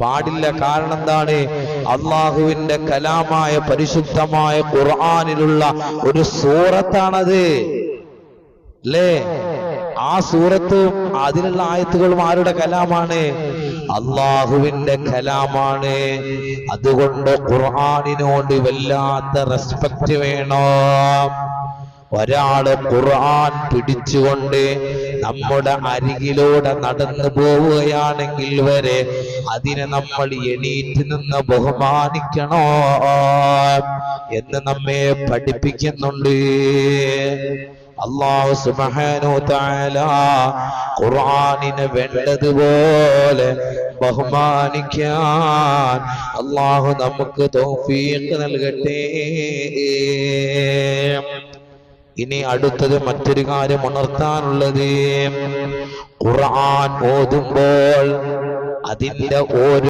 പാടില്ല. കാരണം എന്താണ്? അള്ളാഹുവിന്റെ കലാമായ പരിശുദ്ധമായ ഖുർആനിലുള്ള ഒരു സൂറത്താണത് അല്ലേ? ആ സൂറത്തും അതിലുള്ള ആയത്തുകളും ആരുടെ കലാമാണ്? അള്ളാഹുവിന്റെ കലാമാണ്. അതുകൊണ്ട് ഖുർആനിനോട് വല്ലാത്ത റെസ്പെക്റ്റ് വേണം. ഒരാള് ഖുർആൻ പിടിച്ചുകൊണ്ട് നമ്മുടെ അരികിലൂടെ നടന്നു പോവുകയാണെങ്കിൽ വരെ അതിനെ നമ്മൾ എണീറ്റ് നിന്ന് ബഹുമാനിക്കണോ എന്ന് നമ്മെ പഠിപ്പിക്കുന്നുണ്ട്. അല്ലാഹു സുബ്ഹാനഹു തആല ഖുർആനിനെ വേണ്ടതുപോലെ ബഹുമാനിക്കാൻ അല്ലാഹു നമുക്ക് തൗഫീഖ് നൽകട്ടെ. ഇനി അടുത്തത് മറ്റൊരു കാര്യം ഉണർത്താനുള്ളത്, ഖുർആൻ ഓതുമ്പോൾ അതിന്റെ ഓരോ